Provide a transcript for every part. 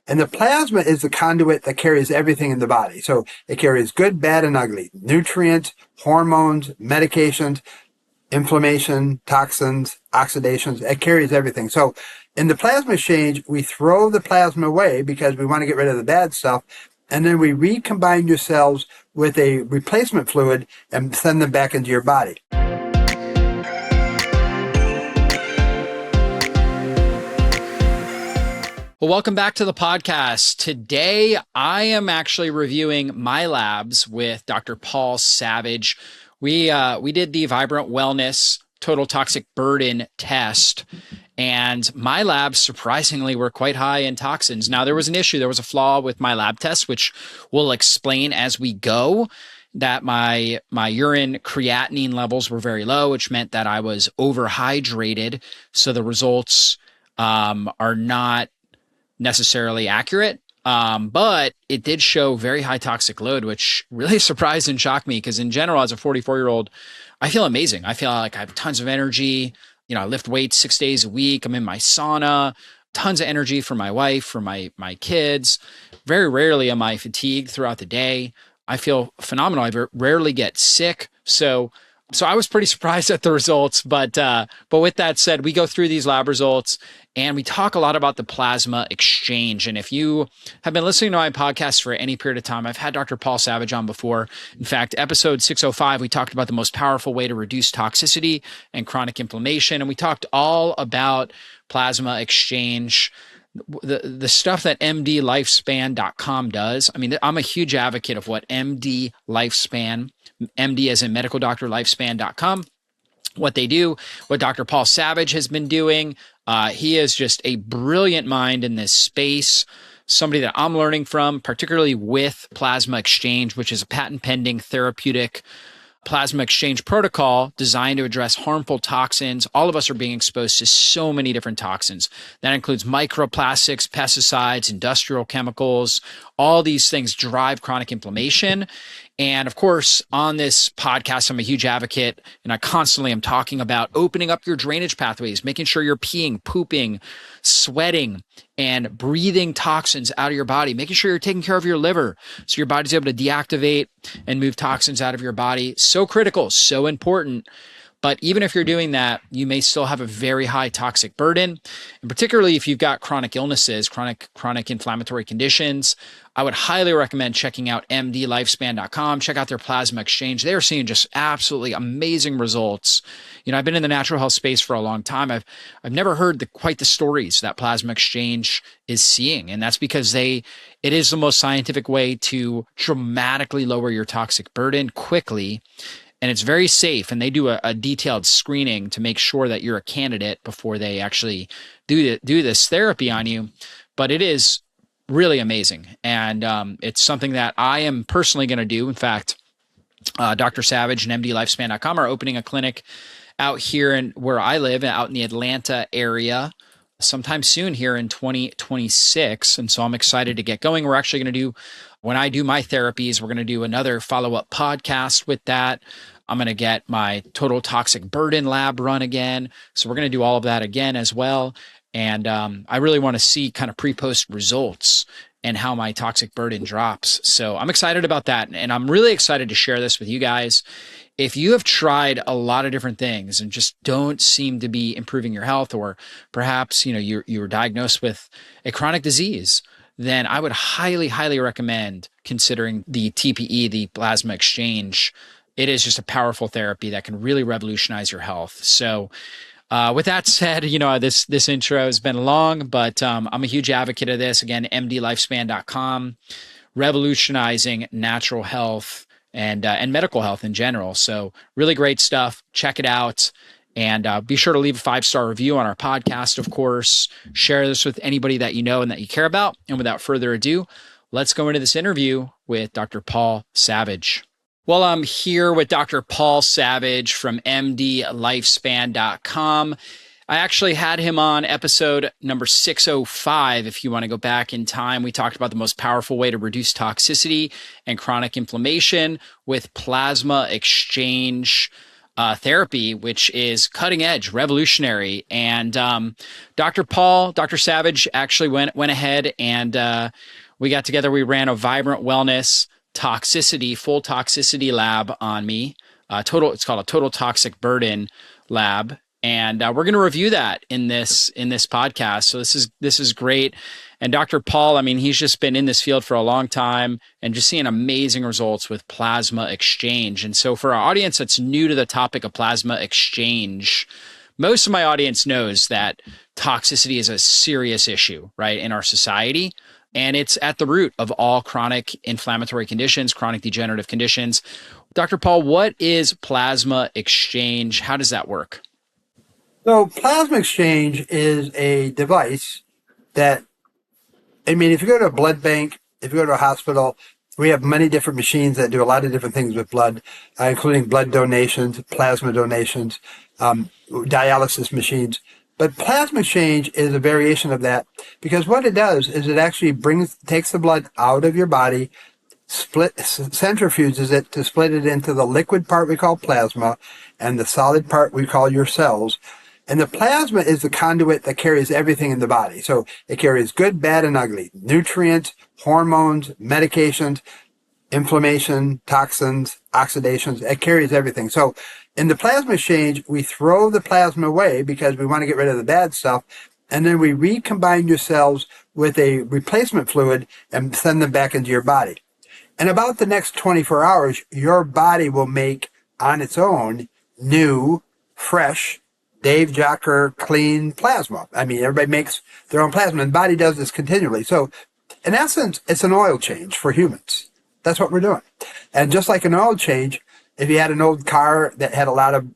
And the plasma is the conduit that carries everything in the body. So it carries good, bad, and ugly, nutrients, hormones, medications, inflammation, toxins, oxidations. It carries everything. So in the plasma exchange, we throw the plasma away because we want to get rid of the bad stuff. And then we recombine your cells with a replacement fluid and send them back into your body. Well, welcome back to the podcast. Today, I am actually reviewing my labs with Dr. Paul Savage. We did the Vibrant Wellness Total Toxic Burden test, and my labs surprisingly were quite high in toxins. Now, there was an issue. There was a flaw with my lab test, which we'll explain as we go, that my urine creatinine levels were very low, which meant that I was overhydrated. So the results are not necessarily accurate, but it did show very high toxic load, which really surprised and shocked me because in general, as a 44-year-old, I feel amazing. I feel like I have tons of energy. I lift weights 6 days a week. I'm in my sauna, tons of energy for my wife, for my kids. Very rarely am I fatigued throughout the day. I feel phenomenal. I rarely get sick. So I was pretty surprised at the results, but with that said, we go through these lab results and we talk a lot about the plasma exchange. And if you have been listening to my podcast for any period of time, I've had Dr. Paul Savage on before. In fact, episode 605, we talked about the most powerful way to reduce toxicity and chronic inflammation. And we talked all about plasma exchange, the stuff that MDLifespan.com does. I mean, I'm a huge advocate of what MD Lifespan, MD as in medical doctor lifespan.com, what they do, what Dr. Paul Savage has been doing. He is just a brilliant mind in this space, somebody that I'm learning from, particularly with plasma exchange, which is a patent pending therapeutic plasma exchange protocol designed to address harmful toxins. All of us are being exposed to so many different toxins. That includes microplastics, pesticides, industrial chemicals. All these things drive chronic inflammation. And of course, on this podcast, I'm a huge advocate, and I constantly am talking about opening up your drainage pathways, making sure you're peeing, pooping, sweating, and breathing toxins out of your body, making sure you're taking care of your liver so your body's able to deactivate and move toxins out of your body. So critical, so important. But even if you're doing that, you may still have a very high toxic burden. And particularly if you've got chronic illnesses, chronic inflammatory conditions, I would highly recommend checking out MDLifespan.com. Check out their plasma exchange. They are seeing just absolutely amazing results. I've been in the natural health space for a long time. I've never heard quite the stories that plasma exchange is seeing. And that's because it is the most scientific way to dramatically lower your toxic burden quickly. And it's very safe, and they do a detailed screening to make sure that you're a candidate before they actually do this therapy on you. But it is really amazing, and it's something that I am personally going to do. In fact, Dr. Savage and MDLifespan.com are opening a clinic out here where I live, out in the Atlanta area, sometime soon here in 2026. And so I'm excited to get going. We're actually going to do, when I do my therapies, we're going to do another follow-up podcast with that. I'm going to get my total toxic burden lab run again. So we're going to do all of that again as well. And I really want to see kind of pre-post results and how my toxic burden drops. So I'm excited about that. And I'm really excited to share this with you guys. If you have tried a lot of different things and just don't seem to be improving your health, or perhaps, you were diagnosed with a chronic disease, then I would highly, highly recommend considering the TPE, the plasma exchange. It is just a powerful therapy that can really revolutionize your health. So with that said, this intro has been long, but I'm a huge advocate of this. Again, MDLifespan.com, revolutionizing natural health and medical health in general. So really great stuff. Check it out. And be sure to leave a 5-star review on our podcast, of course. Share this with anybody that you know and that you care about. And without further ado, let's go into this interview with Dr. Paul Savage. Well, I'm here with Dr. Paul Savage from MDLifespan.com. I actually had him on episode number 605. If you want to go back in time, we talked about the most powerful way to reduce toxicity and chronic inflammation with plasma exchange. therapy, which is cutting edge, revolutionary. And Dr. Savage actually went ahead and we got together. We ran a Vibrant Wellness full toxicity lab on me. It's called a Total Toxic Burden Lab. And we're going to review that in this podcast. So this is great. And Dr. Paul, I mean, he's just been in this field for a long time and just seeing amazing results with plasma exchange. And so for our audience that's new to the topic of plasma exchange, most of my audience knows that toxicity is a serious issue, right, in our society. And it's at the root of all chronic inflammatory conditions, chronic degenerative conditions. Dr. Paul, what is plasma exchange? How does that work? So plasma exchange is a device that, I mean, if you go to a blood bank, if you go to a hospital, we have many different machines that do a lot of different things with blood, including blood donations, plasma donations, dialysis machines. But plasma exchange is a variation of that because what it does is it actually takes the blood out of your body, centrifuges it to split it into the liquid part we call plasma and the solid part we call your cells. And the plasma is the conduit that carries everything in the body. So it carries good, bad, and ugly, nutrients, hormones, medications, inflammation, toxins, oxidations. It carries everything. So in the plasma exchange, we throw the plasma away because we want to get rid of the bad stuff. And then we recombine your cells with a replacement fluid and send them back into your body. In about the next 24 hours, your body will make on its own new, fresh, Dave Jocker clean plasma. I mean, everybody makes their own plasma and the body does this continually. So in essence, it's an oil change for humans. That's what we're doing. And just like an oil change, if you had an old car that had a lot of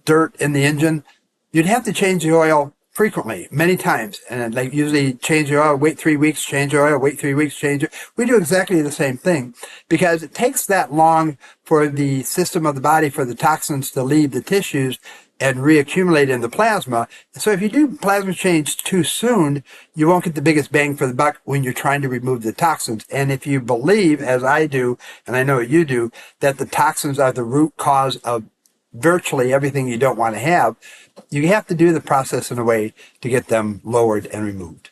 dirt in the engine, you'd have to change the oil frequently, many times. And like usually change the oil, wait 3 weeks, change the oil, wait 3 weeks, change it. We do exactly the same thing because it takes that long for the system of the body, for the toxins to leave the tissues and reaccumulate in the plasma. So if you do plasma change too soon, you won't get the biggest bang for the buck when you're trying to remove the toxins. And if you believe, as I do, and I know you do, that the toxins are the root cause of virtually everything you don't want to have, you have to do the process in a way to get them lowered and removed.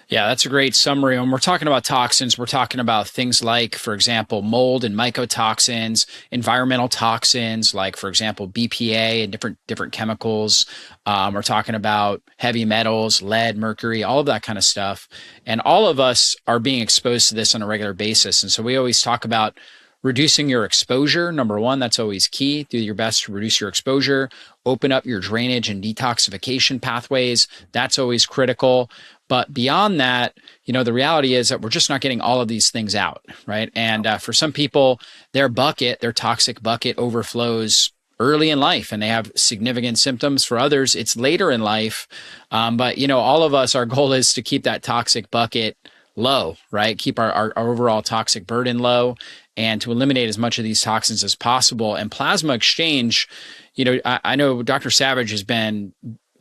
Yeah, that's a great summary. When we're talking about toxins, we're talking about things like, for example, mold and mycotoxins, environmental toxins, like, for example, BPA and different chemicals. We're talking about heavy metals, lead, mercury, all of that kind of stuff. And all of us are being exposed to this on a regular basis. And so we always talk about reducing your exposure. Number one, that's always key. Do your best to reduce your exposure, open up your drainage and detoxification pathways. That's always critical. But beyond that, the reality is that we're just not getting all of these things out, right? And for some people, their toxic bucket overflows early in life and they have significant symptoms. For others, it's later in life. But all of us, our goal is to keep that toxic bucket low, right? Keep our overall toxic burden low and to eliminate as much of these toxins as possible. And plasma exchange, I know Dr. Savage has been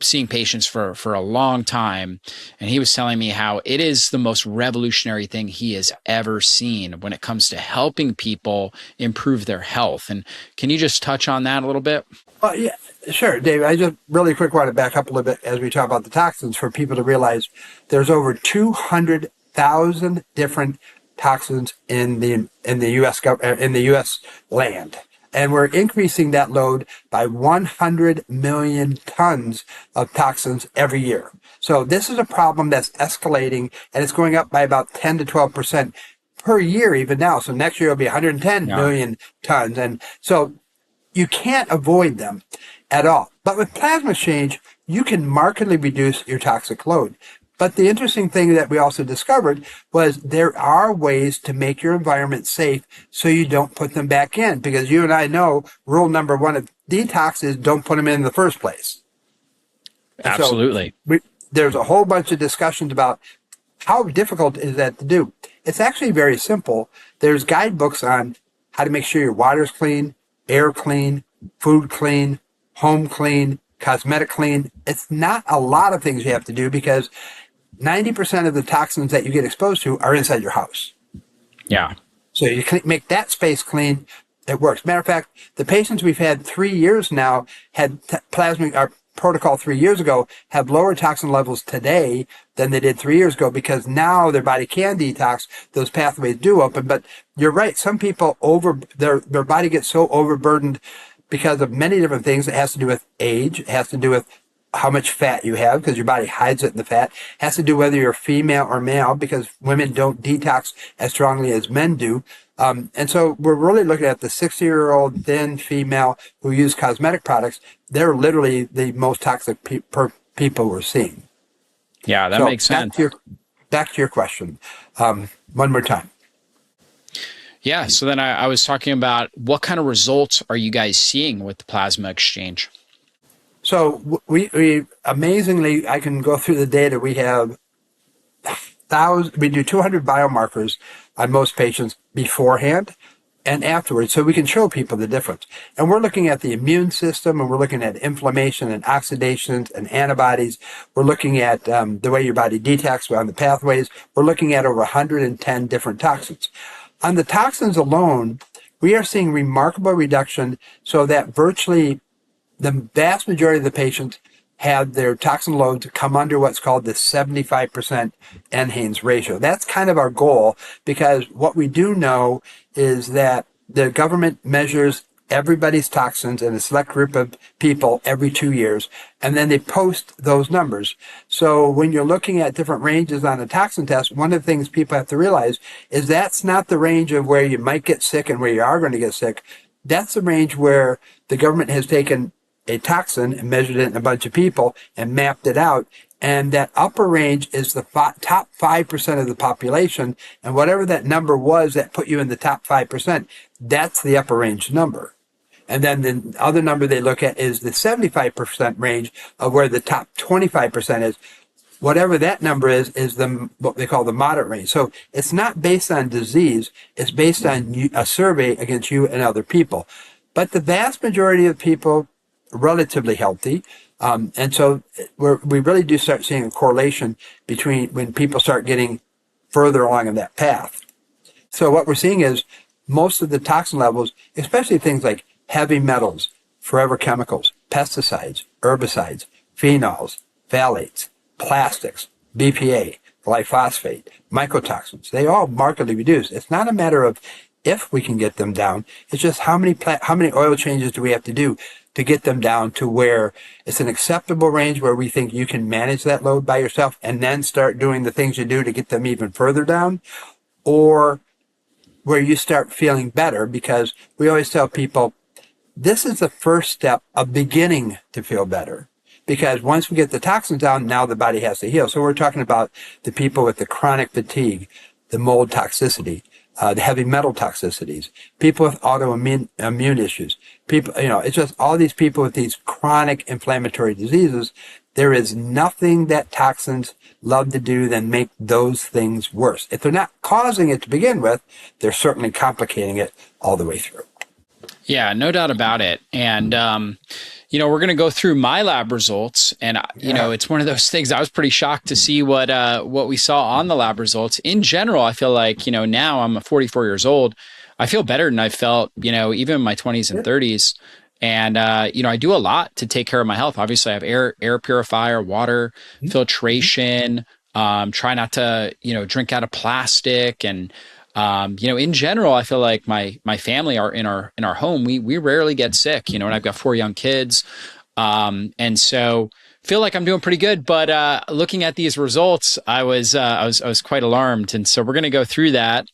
seeing patients for a long time, and he was telling me how it is the most revolutionary thing he has ever seen when it comes to helping people improve their health. And can you just touch on that a little bit? Well, yeah, sure, Dave. I just really quick want to back up a little bit as we talk about the toxins for people to realize there's over 200,000 different toxins in the U.S. land. And we're increasing that load by 100 million tons of toxins every year. So this is a problem that's escalating, and it's going up by about 10 to 12% per year even now. So next year it'll be 110 million tons. And so you can't avoid them at all. But with plasma exchange, you can markedly reduce your toxic load. But the interesting thing that we also discovered was there are ways to make your environment safe so you don't put them back in. Because you and I know rule number one of detox is don't put them in the first place. Absolutely. So there's a whole bunch of discussions about how difficult is that to do. It's actually very simple. There's guidebooks on how to make sure your water's clean, air clean, food clean, home clean, cosmetic clean. It's not a lot of things you have to do because 90% of the toxins that you get exposed to are inside your house. Yeah. So you can make that space clean. It works. Matter of fact, the patients we've had 3 years now had plasma, our protocol 3 years ago, have lower toxin levels today than they did 3 years ago because now their body can detox. Those pathways do open. But you're right. Some people their body gets so overburdened because of many different things. It has to do with age. It has to do with how much fat you have because your body hides it in the fat. It has to do whether you're female or male because women don't detox as strongly as men do. And so we're really looking at the 60-year-old thin female who use cosmetic products. They're literally the most toxic people we're seeing. Yeah, that makes sense. Back to your question. One more time. Yeah. So then I was talking about what kind of results are you guys seeing with the plasma exchange? So we amazingly, I can go through the data. We have we do 200 biomarkers on most patients beforehand and afterwards, so we can show people the difference. And we're looking at the immune system, and we're looking at inflammation and oxidations and antibodies. We're looking at the way your body detoxes on the pathways. We're looking at over 110 different toxins. On the toxins alone, we are seeing remarkable reduction so that virtually the vast majority of the patients have their toxin loads come under what's called the 75% NHANES ratio. That's kind of our goal because what we do know is that the government measures everybody's toxins in a select group of people every 2 years, and then they post those numbers. So when you're looking at different ranges on a toxin test, one of the things people have to realize is that's not the range of where you might get sick and where you are going to get sick. That's the range where the government has taken a toxin and measured it in a bunch of people and mapped it out. And that upper range is the top 5% of the population. And whatever that number was that put you in the top 5%, that's the upper range number. And then the other number they look at is the 75% range of where the top 25% is. Whatever that number is what they call the moderate range. So it's not based on disease. It's based on a survey against you and other people. But the vast majority of people relatively healthy. And so we really do start seeing a correlation between when people start getting further along in that path. So what we're seeing is most of the toxin levels, especially things like heavy metals, forever chemicals, pesticides, herbicides, phenols, phthalates, plastics, BPA, glyphosate, mycotoxins, they all markedly reduce. It's not a matter of if we can get them down. It's just how many oil changes do we have to do to get them down to where it's an acceptable range where we think you can manage that load by yourself and then start doing the things you do to get them even further down, or where you start feeling better, because we always tell people this is the first step of beginning to feel better. Because once we get the toxins down, now the body has to heal. So we're talking about the people with the chronic fatigue, the mold toxicity, the heavy metal toxicities, people with autoimmune issues, people, it's just all these people with these chronic inflammatory diseases. There is nothing that toxins love to do than make those things worse. If they're not causing it to begin with, they're certainly complicating it all the way through. Yeah, no doubt about it. And, we're going to go through my lab results, and it's one of those things. I was pretty shocked to see what we saw on the lab results. In general, I feel like, now I'm 44 years old. I feel better than I felt, even in my 20s and 30s. And, I do a lot to take care of my health. Obviously, I have air purifier, water filtration, try not to, drink out of plastic. And, in general, I feel like my family are in our home. We rarely get sick, and I've got 4 young kids. And so feel like I'm doing pretty good, but, looking at these results, I was quite alarmed. And so we're going to go through that.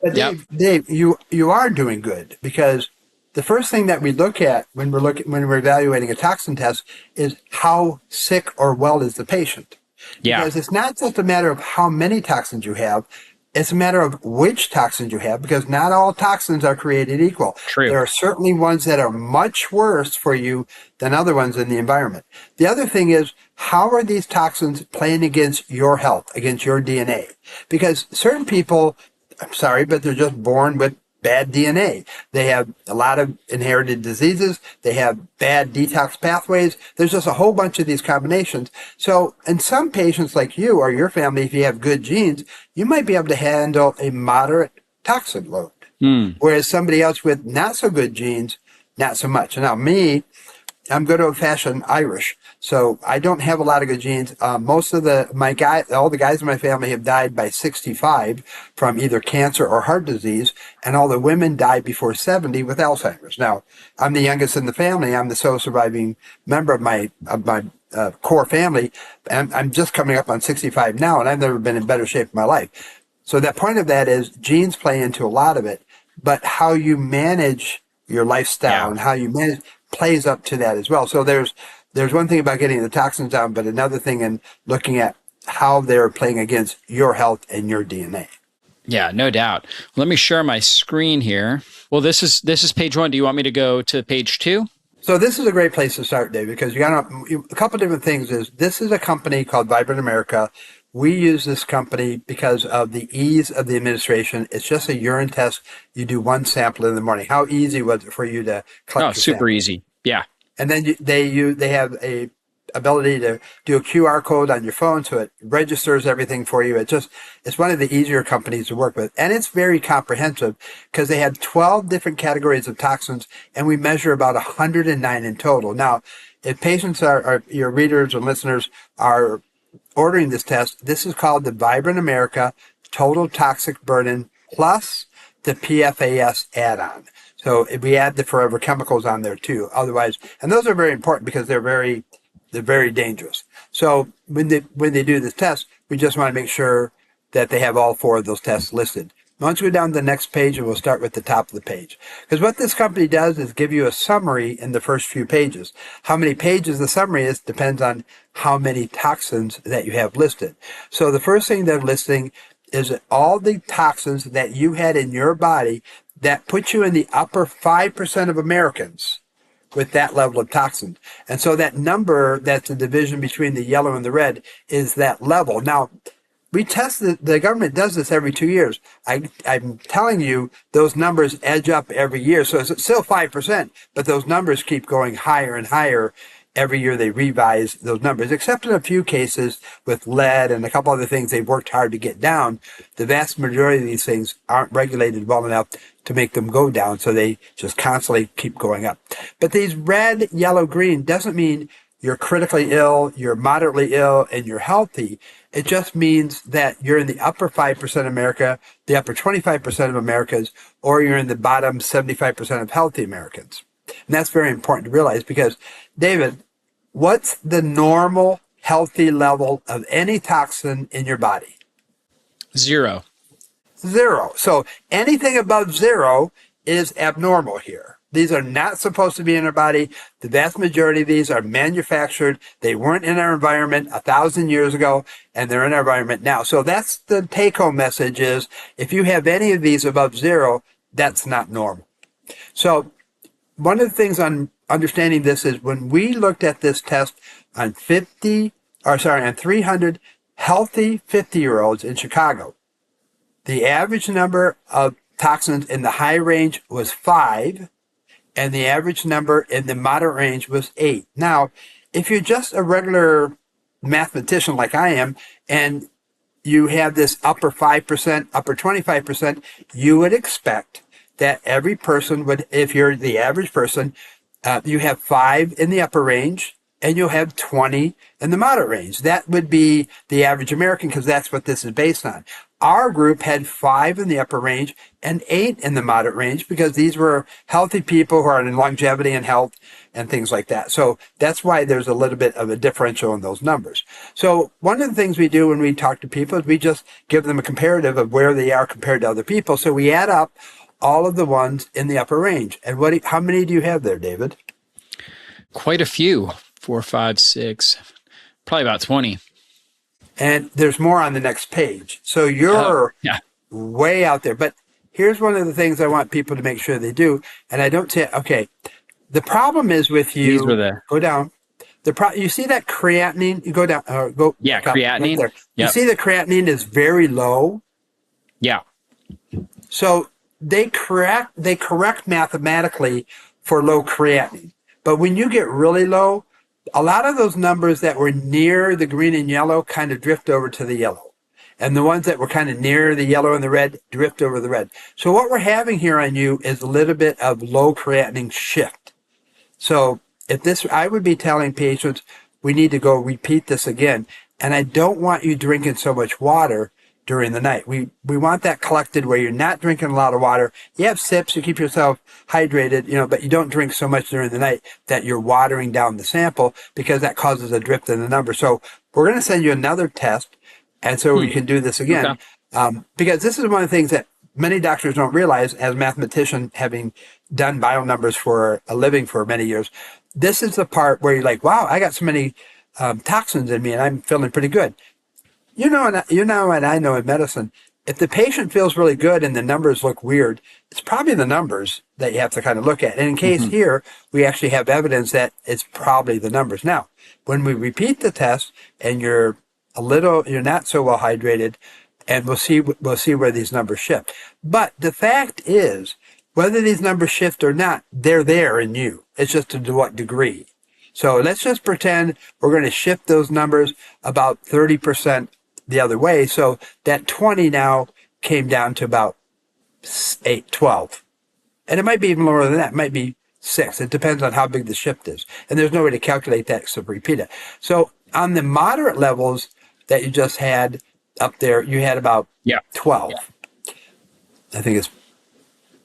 But Dave, you are doing good, because the first thing that we look at when we're evaluating a toxin test is how sick or well is the patient. Yeah. Because it's not just a matter of how many toxins you have. It's a matter of which toxins you have, because not all toxins are created equal. True. There are certainly ones that are much worse for you than other ones in the environment. The other thing is, how are these toxins playing against your health, against your DNA? Because certain people, I'm sorry, but they're just born with bad DNA. They have a lot of inherited diseases. They have bad detox pathways. There's just a whole bunch of these combinations. So in some patients like you or your family, if you have good genes, you might be able to handle a moderate toxin load. Mm. Whereas somebody else with not so good genes, not so much. Now me, I'm good old-fashioned Irish, so I don't have a lot of good genes. Most of all the guys in my family have died by 65 from either cancer or heart disease, and all the women died before 70 with Alzheimer's. Now, I'm the youngest in the family. I'm the sole surviving member of my core family, and I'm just coming up on 65 now, and I've never been in better shape in my life. So the point of that is genes play into a lot of it, but how you manage your lifestyle and how you manage plays up to that as well. So there's one thing about getting the toxins down, but another thing in looking at how they're playing against your health and your DNA. Yeah, no doubt. Let me share my screen here. Well, this is page 1. Do you want me to go to page 2? So this is a great place to start, Dave, because you got a couple different things. This is a company called Vibrant America. We use this company because of the ease of the administration. It's just a urine test. You do one sample in the morning. How easy was it for you to collect your super sample? easy. Yeah. And then they have a ability to do a QR code on your phone, so it registers everything for you. It's one of the easier companies to work with, and it's very comprehensive because they have 12 different categories of toxins, and we measure about 109 in total. Now, if patients are your readers and listeners are ordering this test, this is called the Vibrant America Total Toxic Burden plus the PFAS add-on. So if we add the forever chemicals on there too, otherwise, and those are very important because they're very dangerous. So when they do this test, we just want to make sure that they have all 4 of those tests listed. Once we go down to the next page, and we'll start with the top of the page. Because what this company does is give you a summary in the first few pages. How many pages the summary is depends on how many toxins that you have listed. So the first thing they're listing is all the toxins that you had in your body that put you in the upper 5% of Americans with that level of toxin. And so that number, that's the division between the yellow and the red, is that level. Now, we test the government does this every 2 years. I'm telling you, those numbers edge up every year. So it's still 5%, but those numbers keep going higher and higher. Every year they revise those numbers, except in a few cases with lead and a couple other things they've worked hard to get down. The vast majority of these things aren't regulated well enough to make them go down, so they just constantly keep going up. But these red, yellow, green doesn't mean you're critically ill, you're moderately ill, and you're healthy. It just means that you're in the upper 5% of America, the upper 25% of Americans, or you're in the bottom 75% of healthy Americans. And that's very important to realize because, David, what's the normal healthy level of any toxin in your body? 0. 0. So anything above 0 is abnormal here. These are not supposed to be in our body. The vast majority of these are manufactured. They weren't in our environment 1,000 years ago, and they're in our environment now. So that's the take-home message is if you have any of these above 0, that's not normal. So one of the things on understanding this is when we looked at this test on 300 healthy 50-year-olds in Chicago, the average number of toxins in the high range was 5, and the average number in the moderate range was 8. Now, if you're just a regular mathematician like I am, and you have this upper 5%, upper 25%, you would expect that every person would, if you're the average person, you have 5 in the upper range, and you'll have 20 in the moderate range. That would be the average American because that's what this is based on. Our group had 5 in the upper range and 8 in the moderate range because these were healthy people who are in longevity and health and things like that. So that's why there's a little bit of a differential in those numbers. So one of the things we do when we talk to people is we just give them a comparative of where they are compared to other people. So we add up all of the ones in the upper range. And how many do you have there, David? Quite a few. 4, 5, 6, probably about 20. And there's more on the next page. So you're way out there. But here's one of the things I want people to make sure they do. And I don't say, okay, the problem is with you. These were the... Go down. You see that creatinine? You go down. Yeah, creatinine. Right there. Yep. You see the creatinine is very low? Yeah. So they correct mathematically for low creatinine. But when you get really low, a lot of those numbers that were near the green and yellow kind of drift over to the yellow. And the ones that were kind of near the yellow and the red drift over the red. So what we're having here on you is a little bit of low creatinine shift. So if this, I would be telling patients, we need to go repeat this again. And I don't want you drinking so much water during the night. We want that collected where you're not drinking a lot of water. You have sips, you keep yourself hydrated, but you don't drink so much during the night that you're watering down the sample, because that causes a drift in the number. So we're going to send you another test, and so we can do this again. Okay. Because this is one of the things that many doctors don't realize, as a mathematician, having done bio numbers for a living for many years. This is the part where you're like, wow, I got so many toxins in me and I'm feeling pretty good. And I know in medicine, if the patient feels really good and the numbers look weird, it's probably the numbers that you have to kind of look at. And in case here, we actually have evidence that it's probably the numbers. Now, when we repeat the test and you're not so well hydrated, and we'll see where these numbers shift. But the fact is, whether these numbers shift or not, they're there in you. It's just to what degree. So let's just pretend we're going to shift those numbers about 30% the other way. So that 20 now came down to about 12. And it might be even lower than that. It might be 6. It depends on how big the shift is. And there's no way to calculate that except repeat it. So on the moderate levels that you just had up there, you had about 12. I think it's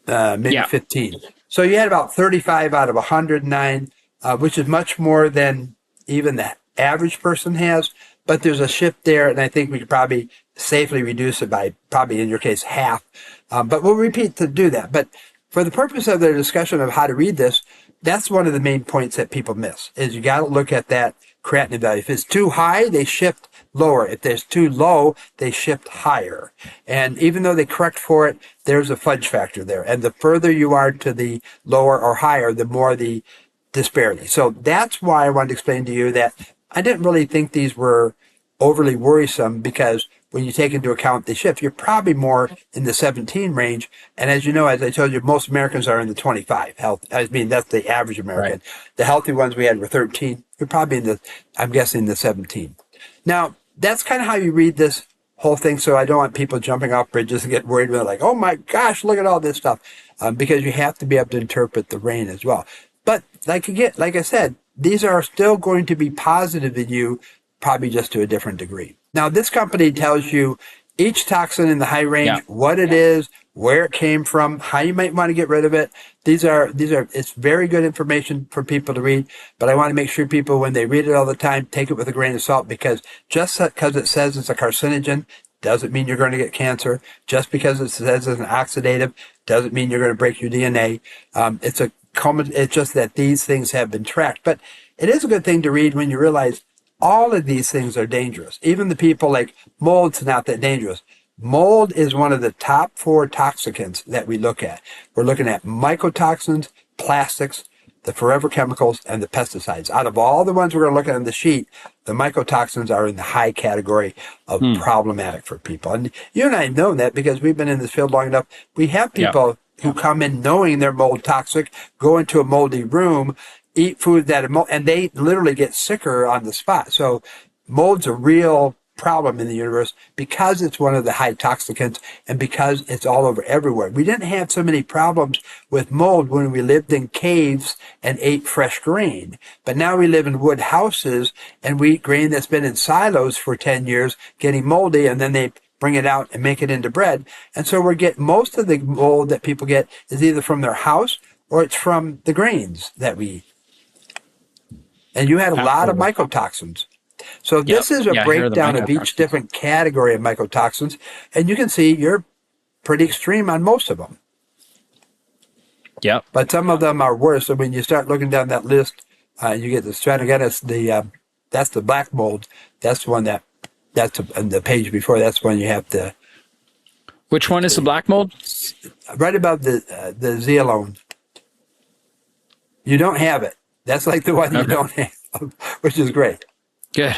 maybe 15. So you had about 35 out of 109, which is much more than even the average person has. But there's a shift there, and I think we could probably safely reduce it by probably, in your case, half. But we'll repeat to do that. But for the purpose of the discussion of how to read this, that's one of the main points that people miss, is you got to look at that creatinine value. If it's too high, they shift lower. If there's too low, they shift higher. And even though they correct for it, there's a fudge factor there. And the further you are to the lower or higher, the more the disparity. So that's why I wanted to explain to you that I didn't really think these were overly worrisome, because when you take into account the shift, you're probably more in the 17 range. And as you know, as I told you, most Americans are in the 25 health. I mean, that's the average American. Right. The healthy ones we had were 13. You're probably in the, I'm guessing, the 17. Now, that's kind of how you read this whole thing. So I don't want people jumping off bridges and get worried with like, oh my gosh, look at all this stuff. Because you have to be able to interpret the rain as well. But like I said, these are still going to be positive in you, probably just to a different degree. Now, this company tells you each toxin in the high range, what it is, where it came from, how you might want to get rid of it. It's very good information for people to read, but I want to make sure people, when they read it all the time, take it with a grain of salt, because just because it says it's a carcinogen doesn't mean you're going to get cancer. Just because it says it's an oxidative doesn't mean you're going to break your DNA. It's just that these things have been tracked. But it is a good thing to read when you realize all of these things are dangerous. Even the people like mold's not that dangerous. Mold is one of the top 4 toxicants that we look at. We're looking at mycotoxins, plastics, the forever chemicals, and the pesticides. Out of all the ones we're going to look at on the sheet, the mycotoxins are in the high category of problematic for people. And you and I know that because we've been in this field long enough. We have people who come in knowing they're mold toxic, go into a moldy room, eat food that and they literally get sicker on the spot. So mold's a real problem in the universe because it's one of the high toxicants and because it's all over everywhere. We didn't have so many problems with mold when we lived in caves and ate fresh grain. But now we live in wood houses and we eat grain that's been in silos for 10 years, getting moldy, and then they bring it out and make it into bread. And so we're getting most of the mold that people get is either from their house or it's from the grains that we eat. And you had a lot of mycotoxins. So this is a breakdown of each different category of mycotoxins. And you can see you're pretty extreme on most of them. Yep. But some of them are worse. So when you start looking down that list, you get the Xenoestrogens, that's the black mold. That's the one that's the page before. That's when you have to. Which one is the black mold? Right above the zeolone. You don't have it. That's like the one you don't have, which is great. Good.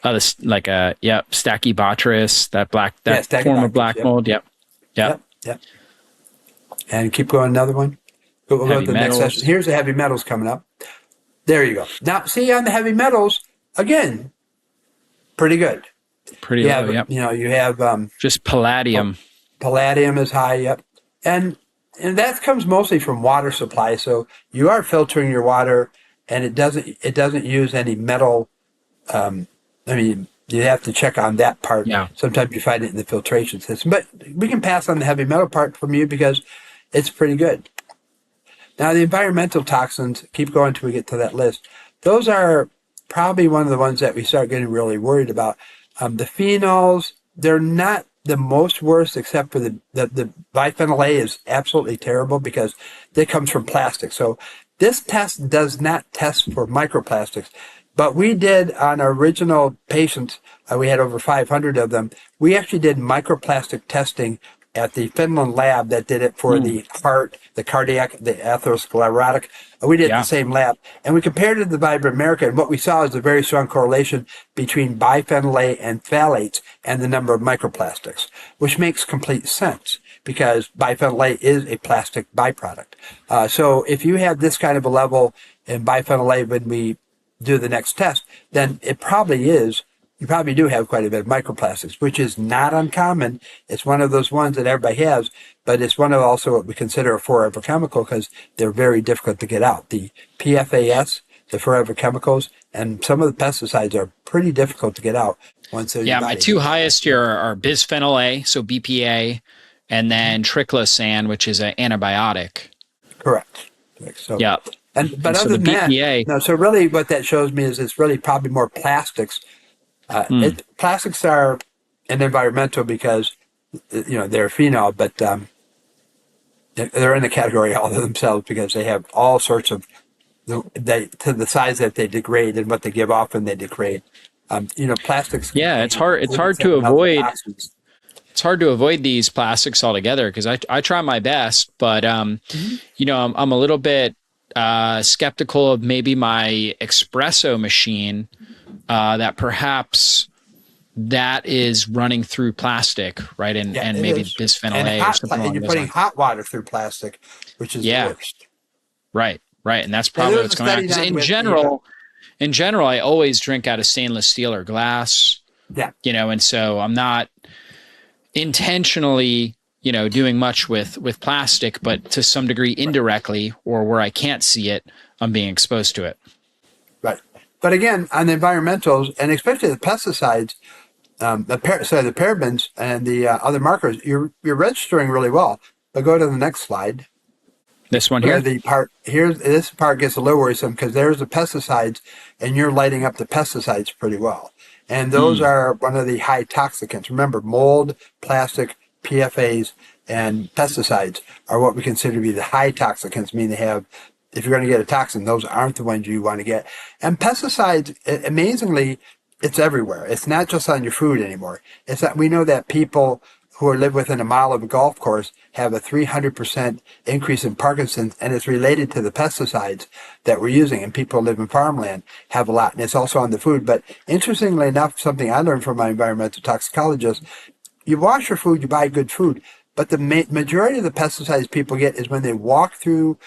This Stachybotrys, that form of black mold. Yep. And keep going. Another one. We'll go to the next session. Here's the heavy metals coming up. There you go. Now, see on the heavy metals again, pretty good. Pretty You low. have, Yep. you have Just palladium. palladium is high. Yep, and that comes mostly from water supply. So you are filtering your water, and it doesn't use any metal. I mean, you have to check on that part. Yeah. Sometimes you find it in the filtration system, but we can pass on the heavy metal part from you because it's pretty good. Now, the environmental toxins, keep going until we get to that list. Those are probably one of the ones that we start getting really worried about. The phenols, they're not the most worst, except for the biphenyl A is absolutely terrible because it comes from plastic. So this test does not test for microplastics. But we did on our original patients, we had over 500 of them. We actually did microplastic testing at the Finland lab that did it for the heart, the cardiac, the atherosclerotic. We did the same lab. And we compared it to the Vibrant America, and what we saw is a very strong correlation between biphenyl A and phthalates and the number of microplastics, which makes complete sense because biphenyl A is a plastic byproduct. So if you have this kind of a level in biphenyl A when we do the next test, then it probably is, you probably do have quite a bit of microplastics, which is not uncommon. It's one of those ones that everybody has, but it's one of also what we consider a forever chemical because they're very difficult to get out. The PFAS, the forever chemicals, and some of the pesticides are pretty difficult to get out once they're in your body. My two highest here are bisphenol A, so BPA, and then Triclosan, which is an antibiotic. Correct. So, yeah. But other than that, no, so really what that shows me is it's really probably more plastics. Plastics are an environmental because, they're phenol, but they're in the category all of themselves because they have all sorts of, to the size that they degrade and what they give off when they degrade. Plastics. Yeah, it's hard to avoid. It's hard to avoid these plastics altogether because I try my best, but I'm a little bit skeptical of maybe my espresso machine that perhaps that is running through plastic, right? And maybe bisphenol A or something along those lines. You're putting hot water through plastic, which is the worst. Right. And that's probably what's going on. Because in general, I always drink out of stainless steel or glass. Yeah. And so I'm not intentionally doing much with plastic, but to some degree indirectly, or where I can't see it, I'm being exposed to it. Right. But again, on the environmentals, and especially the pesticides, the parabens and the other markers, you're registering really well. But go to the next slide. This one here? This part gets a little worrisome because there's the pesticides, and you're lighting up the pesticides pretty well. And those are one of the high toxicants. Remember, mold, plastic, PFAS, and pesticides are what we consider to be the high toxicants, meaning they have, if you're going to get a toxin, those aren't the ones you want to get. And pesticides, amazingly, it's everywhere. It's not just on your food anymore. It's that we know that people who live within a mile of a golf course have a 300% increase in Parkinson's, and it's related to the pesticides that we're using. And people who live in farmland have a lot, and it's also on the food. But interestingly enough, something I learned from my environmental toxicologist, you wash your food, you buy good food, but the majority of the pesticides people get is when they walk through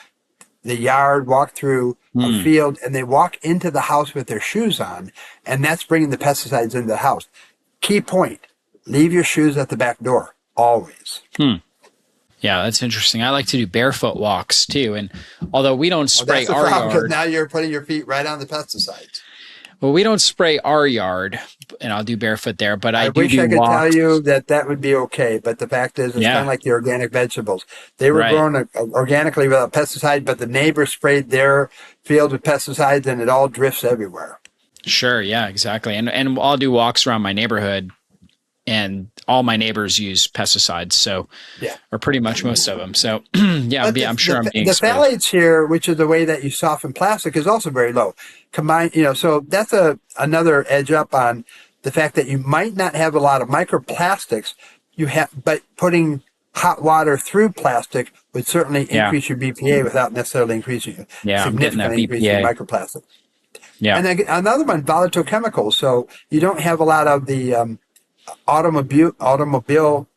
the yard, walk through a field, and they walk into the house with their shoes on, and that's bringing the pesticides into the house. Key point, leave your shoes at the back door, always. Yeah, that's interesting. I like to do barefoot walks too, and although we don't spray our yard. Now you're putting your feet right on the pesticides. Well, we don't spray our yard, and I'll do barefoot there, but I wish I could tell you that would be okay, but the fact is it's kind of like the organic vegetables. They were grown organically without pesticide, but the neighbors sprayed their field with pesticides, and it all drifts everywhere. Sure, yeah, exactly. And I'll do walks around my neighborhood, and all my neighbors use pesticides, or pretty much most of them. So, I'm sure I'm being the exposed. phthalates here, which is the way that you soften plastic, is also very low. Combined, so that's another edge up on the fact that you might not have a lot of microplastics. But putting hot water through plastic would certainly increase your BPA without necessarily increasing significantly increasing microplastics. Yeah, and another one, volatile chemicals. So you don't have a lot of the automobile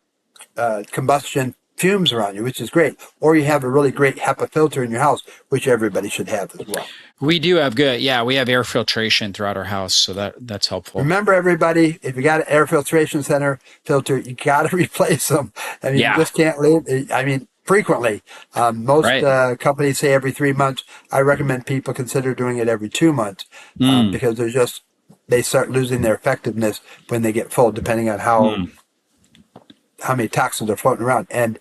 combustion fumes around you, which is great. Or you have a really great HEPA filter in your house, which everybody should have as well. We do have good. Yeah, we have air filtration throughout our house, so that's helpful. Remember, everybody, if you got an air filtration center filter, you got to replace them. I mean, you just can't leave. I mean, frequently. Most companies say every 3 months. I recommend people consider doing it every 2 months because they start losing their effectiveness when they get full, depending on how many toxins are floating around. And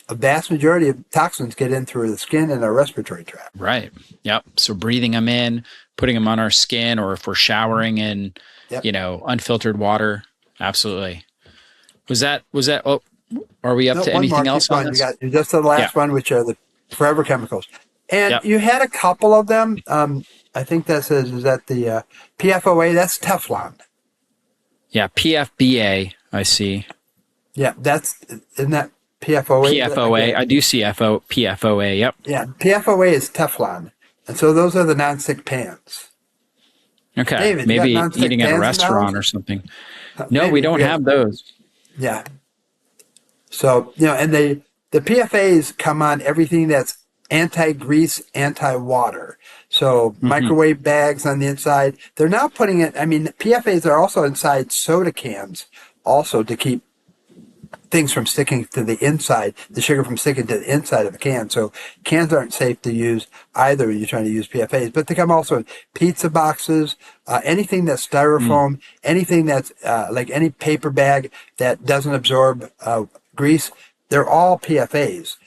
a vast majority of toxins get in through the skin and our respiratory tract. Right. Yep. So breathing them in, putting them on our skin, or if we're showering in, unfiltered water. Absolutely. Was that, oh, are we up to anything else on this? You got just the last one, which are the forever chemicals. And you had a couple of them. I think that says, is that the PFOA? That's Teflon. Yeah. PFBA, I see. Yeah. Isn't that PFOA? PFOA. I do see PFOA. Yep. Yeah. PFOA is Teflon. And so those are the nonstick pans. Okay. David, maybe eating at a restaurant or something. No, we don't have those. Yeah. So, and the PFAs come on everything that's anti-grease, anti-water. So microwave bags on the inside. They're now putting it, PFAs are also inside soda cans also to keep things from sticking to the inside, the sugar from sticking to the inside of the can. So cans aren't safe to use either when you're trying to use PFAs, but they come also in pizza boxes, anything that's styrofoam, anything that's like any paper bag that doesn't absorb grease. They're all PFAs,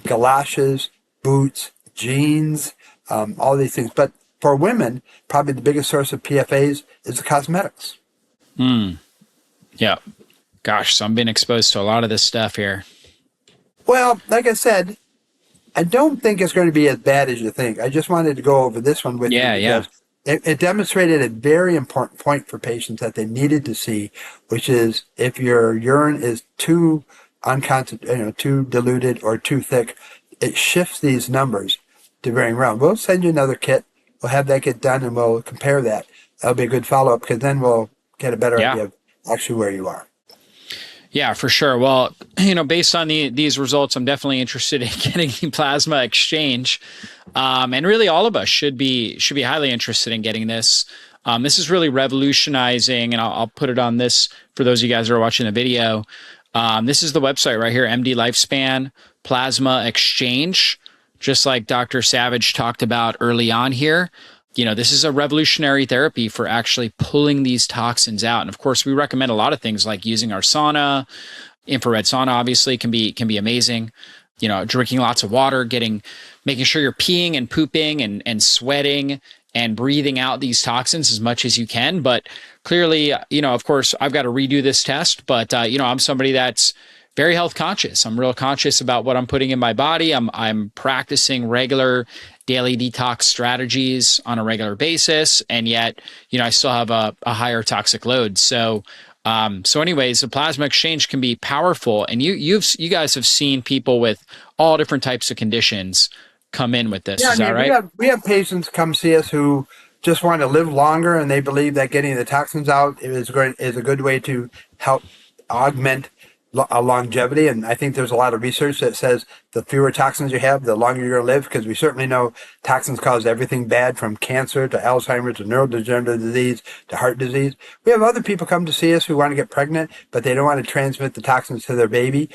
galoshes, boots, jeans, all these things. But for women, probably the biggest source of PFAs is the cosmetics. Yeah. Gosh, so I'm being exposed to a lot of this stuff here. Well, like I said, I don't think it's going to be as bad as you think. I just wanted to go over this one with you. Because it demonstrated a very important point for patients that they needed to see, which is if your urine is too too diluted or too thick, it shifts these numbers to varying around. We'll send you another kit. We'll have that get done and we'll compare that. That'll be a good follow-up because then we'll get a better idea of actually where you are. Yeah, for sure. Well, based on these results, I'm definitely interested in getting the plasma exchange. And really all of us should be highly interested in getting this. This is really revolutionizing, and I'll put it on this for those of you guys who are watching the video. This is the website right here, MD Lifespan Plasma Exchange, just like Dr. Savage talked about early on here. This is a revolutionary therapy for actually pulling these toxins out. And of course, we recommend a lot of things like using our sauna. Infrared sauna obviously can be amazing. Drinking lots of water, making sure you're peeing and pooping and sweating and breathing out these toxins as much as you can. But clearly, of course, I've got to redo this test, but I'm somebody that's very health conscious. I'm real conscious about what I'm putting in my body. I'm practicing regular daily detox strategies on a regular basis. And yet, I still have a higher toxic load. So anyways, the plasma exchange can be powerful. And you guys have seen people with all different types of conditions come in with this. Is that right? We have patients come see us who just want to live longer, and they believe that getting the toxins out is a good way to help augment longevity. And I think there's a lot of research that says the fewer toxins you have, the longer you're going to live, because we certainly know toxins cause everything bad from cancer to Alzheimer's to neurodegenerative disease to heart disease. We have other people come to see us who want to get pregnant, but they don't want to transmit the toxins to their baby.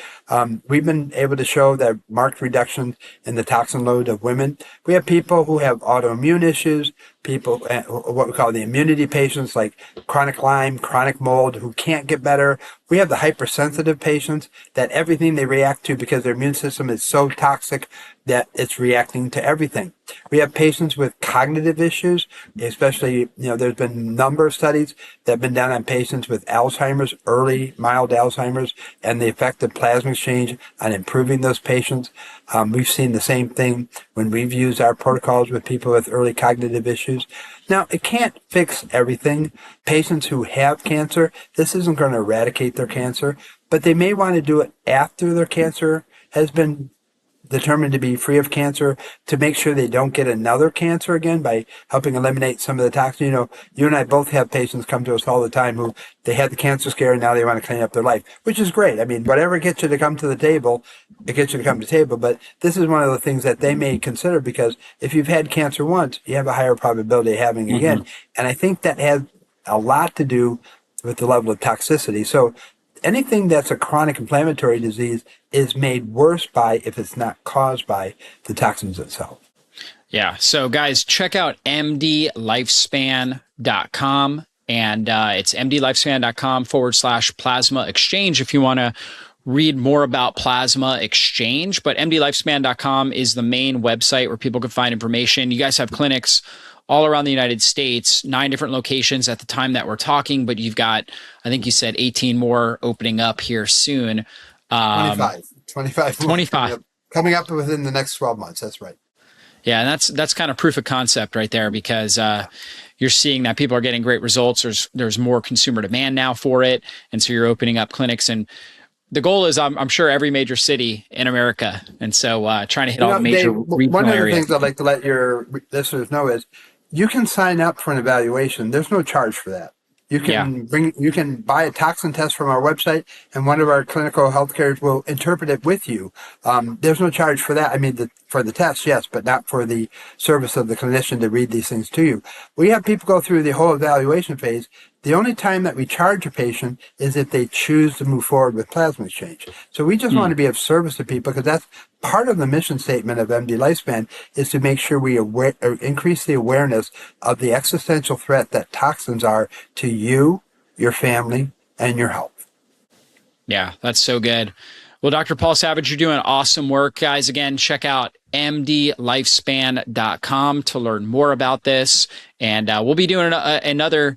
We've been able to show that marked reduction in the toxin load of women. We have people who have autoimmune issues, people, what we call the immunity patients, like chronic Lyme, chronic mold, who can't get better. We have the hypersensitive patients that everything they react to because their immune system is so toxic that it's reacting to everything. We have patients with cognitive issues, especially, there's been a number of studies that have been done on patients with Alzheimer's, early mild Alzheimer's, and the effect of plasma exchange on improving those patients. We've seen the same thing when we've used our protocols with people with early cognitive issues. Now, it can't fix everything. Patients who have cancer, this isn't going to eradicate their cancer, but they may want to do it after their cancer has been determined to be free of cancer, to make sure they don't get another cancer again by helping eliminate some of the toxins. You know, you and I both have patients come to us all the time who they had the cancer scare and now they want to clean up their life, which is great. I mean, whatever gets you to come to the table, it gets you to come to the table. But this is one of the things that they may consider, because if you've had cancer once, you have a higher probability of having it again. And I think that has a lot to do with the level of toxicity. So anything that's a chronic inflammatory disease is made worse by, if it's not caused by, the toxins itself. Yeah. So guys, check out mdlifespan.com, and it's mdlifespan.com/plasma exchange if you want to read more about plasma exchange. But mdlifespan.com is the main website where people can find information. You guys have clinics all around the United States, 9 different locations at the time that we're talking, but you've got, I think you said 18 more opening up here soon. 25 coming up within the next 12 months. That's right. Yeah. And that's kind of proof of concept right there, because you're seeing that people are getting great results. There's more consumer demand now for it. And so you're opening up clinics, and the goal is, I'm sure, every major city in America. And so trying to hit all the major regional one of the areas. things I'd like to let your listeners know is you can sign up for an evaluation. There's no charge for that. You can buy a toxin test from our website, and one of our clinical health cares will interpret it with you. There's no charge for that. I mean, for the test, yes, but not for the service of the clinician to read these things to you. We have people go through the whole evaluation phase. The only time that we charge a patient is if they choose to move forward with plasma exchange. So we just want to be of service to people, because that's part of the mission statement of MD Lifespan, is to make sure we increase the awareness of the existential threat that toxins are to you, your family, and your health. Yeah, that's so good. Well, Dr. Paul Savage, you're doing awesome work. Guys, again, check out mdlifespan.com to learn more about this. And we'll be doing another,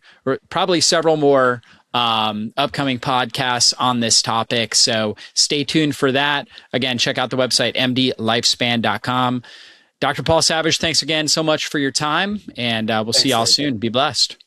probably several more upcoming podcasts on this topic. So stay tuned for that. Again, check out the website, mdlifespan.com. Dr. Paul Savage, thanks again so much for your time. And we'll see y'all soon. Be blessed.